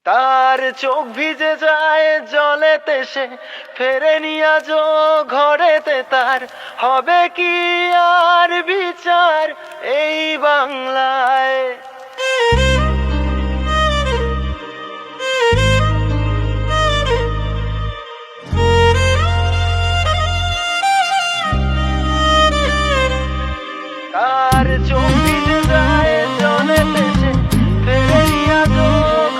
তার চোখ ভিজে যায় জলেতে, সে ফেরেনি আজও ঘরেতে। তার হবে কি আর বিচার এই বাংলায়? তার চোখ ভিজে যায় জলেতে, সে ফেরেনি আজও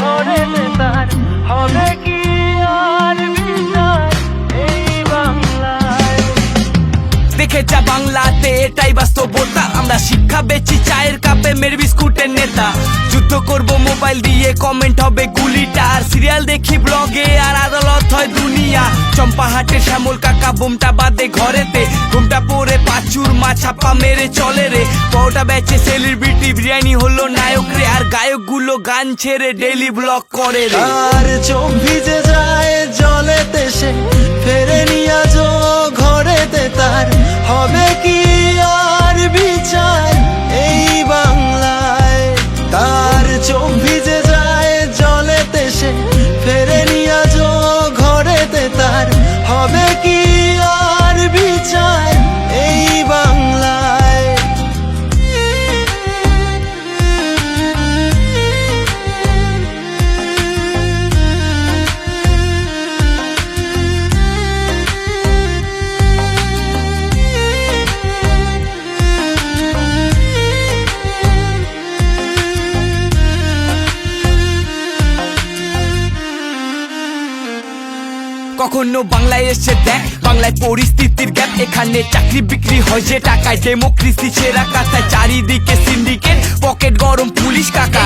ঘরেতে। তার হবে কি আর বিচার এই বাংলায়? দেখে যা বাংলাতে এটাই বাস্তবতা। আমরা শিক্ষা বেচি চায়ের কাপে, মের বিস্কুটের নেতা। যুদ্ধ করব মোবাইল দিয়ে, কমেন্ট হবে গুলিটা। আর সিরিয়াল দেখি ব্লগে, আর আদালত হয় দুনিয়া। চম্পাহাটে শ্যামল কাকা বোমটা বাদে ঘরেতে। ঘুমটা পরে পাচুর মা ছাপা মেরে চলে রে। পরোটা বেচে সেলিব্রিটি, বিরিয়ানি হলো নায়ক রে। আর গায়কগুলো গান ছেড়ে ডেইলি ব্লগ করে রে। তার চোখ ভিজে যায় জলেতে, সে ফেরেনি আজও ঘরেতে। তার হবে কি আর বিচার এই বাংলায়? তার চোখ ভিজে যায় জলেতে, সে ফেরেনি আজও ঘরেতে। তার হবে কি আর বিচার এই বাংলায়? কখনো বাংলায় এসে দেখ বাংলায় পরিস্থিতির গ্যাপ। এখানে চাকরি বিক্রি হয় যে টাকায়, ডেমোক্রেসি ছেঁড়া কাঁথায়। চারিদিকে সিন্ডিকেট, পকেট গরম পুলিশ কাকা।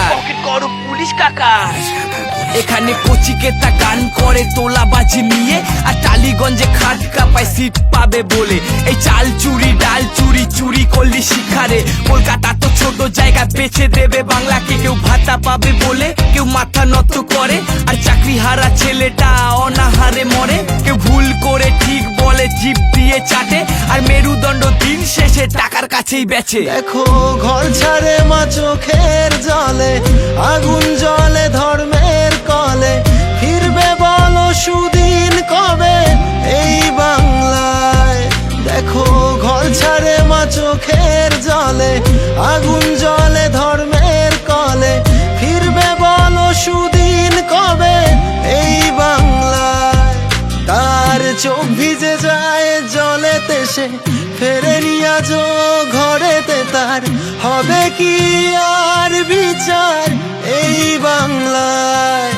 এখানে কচিকেতা গান করে তোলাবাজি নিয়ে, আর টালিগঞ্জে খাট কাপায় সিট পাবে বলে। এই চাল চুরি ডাল চুরি, চুরি করলি শিখারে। কলকাতা তো ছোট জায়গা, বেছে দেবে বাংলাকে। কেউ ভাতা পাবে বলে কেউ মাথা নত করে, আর চাকরি হারা ছেলেটা অনাহারে মরে। কেউ ভুল করে ঠিক বলে, জিভ দিয়ে চাটে। আর মেরুদণ্ড দিন শেষে টাকার কাছেই বেচে। দেখো ঘর ছাড়ে মা চোখের জলে, আগুন জলে ধর্মের কলে। ফিরবে বলো সুদিন কবে এই বাংলায়? দেখো ঘর ছাড়ে মা চোখের জলে, আগুন জলে ধর্মের কলে। ফিরবে বলো সুদিন কবে এই বাংলায়? তার চোখ ভিজে যায় জলেতে, সে ফেরেনি আজও ঘরেতে। তার হবে কি আর বিচার এই বাংলায়?